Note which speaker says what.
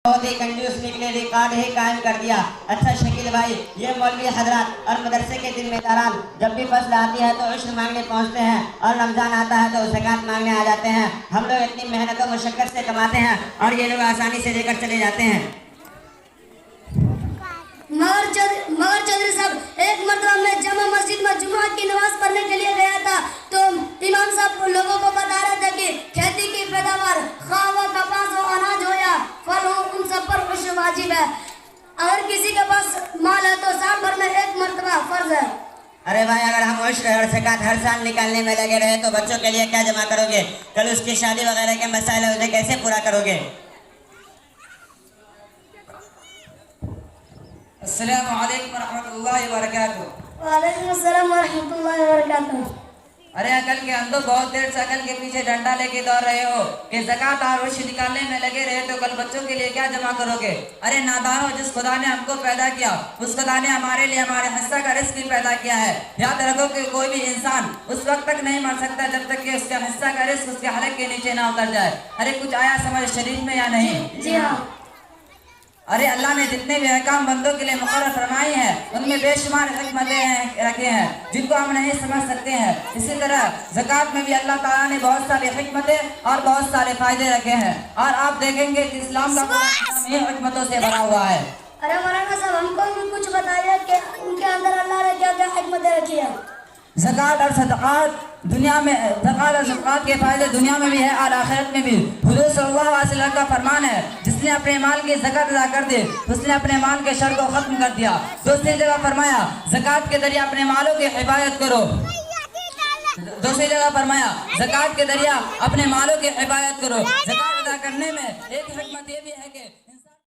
Speaker 1: बहुत ही कंजूस निकले, रिकॉर्ड ही कायम कर दिया। अच्छा शकील भाई, ये मौलवी हजरात और मदरसे के जिम्मेदारान जब भी फसल आती है तो उश्र मांगने पहुंचते हैं और रमजान आता है तो ज़कात मांगने आ जाते हैं। हम लोग इतनी मेहनत और मुशक्कत से कमाते हैं और ये लोग आसानी से लेकर चले जाते हैं।
Speaker 2: मगर चौधरी साहब, एक मरतबा मैं जमा मस्जिद में जुमा की नमाज पढ़ने के लिए गया था तो इमाम साहब लोगों को बता रहे थे कि खेती की पैदावार खा व कपास हो, अनाज हो या फल हो, उन सब पर उश्र वाजिब है। अगर किसी के पास माल है तो साल भर में एक मरतबा फर्ज है।
Speaker 1: अरे भाई, अगर हम उश्र और ज़कात हर साल निकालने में लगे रहे तो बच्चों के लिए क्या जमा करोगे? कल उसकी शादी वगैरह के मसाइल है, उन्हें कैसे पूरा करोगे?
Speaker 3: अस्सलामु अलैकुम रहमतुल्लाहि व बरकातुहू।
Speaker 2: वालेकुम अस्सलाम व रहमतुल्लाहि व बरकातुहू।
Speaker 3: अरे अकल के अंधो, बहुत देर से अकल के पीछे डंडा लेके दौड़ रहे हो कि ज़कात और उश्र निकालने में लगे रहे तो कल बच्चों के लिए क्या जमा करोगे? अरे नादानो, जिस खुदा ने हमको पैदा किया उस खुदा ने हमारे लिए हमारे हिस्सा का रिस्क भी पैदा किया है। याद रखो कि कोई भी इंसान उस वक्त तक नहीं मर सकता जब तक कि उसका हिस्सा का रिस्क उसके हलक के नीचे ना उतर जाए। अरे कुछ आया समझ शरीफ में या नहीं?
Speaker 2: जी हाँ।
Speaker 3: अरे अल्लाह ने जितने भी अहकाम बंदों के लिए मुकर्रर फरमाए हैं उनमें बेशुमार हिकमतें रखे हैं जिनको हम नहीं समझ सकते हैं। इसी तरह ज़कात में भी अल्लाह ताला ने बहुत सारी हिकमतें और बहुत सारे फायदे रखे हैं और आप देखेंगे कि इस्लाम का पूरा हिकमतों से भरा हुआ है।
Speaker 2: अरे मौलाना साहब, हमको भी कुछ बताइए कि उनके अंदर अल्लाह ने क्या क्या हिकमतें रखी है।
Speaker 3: ज़कात और सदक़ात दुनिया में, ज़कात और सदक़ात के फायदे दुनिया में भी है और आखिरत में भी। हुज़ूर सल्लल्लाहु अलैहि वसल्लम का फरमान है, जिसने अपने माल की ज़कात अदा कर दी उसने अपने माल के शर को ख़त्म कर दिया। दूसरी जगह फरमाया, ज़कात के जरिए अपने मालों की हिफाजत करो। दूसरी जगह फरमाया, ज़कात के जरिए अपने मालों की हिफाजत करो। ज़कात अदा करने में एक हिकमत ये भी है कि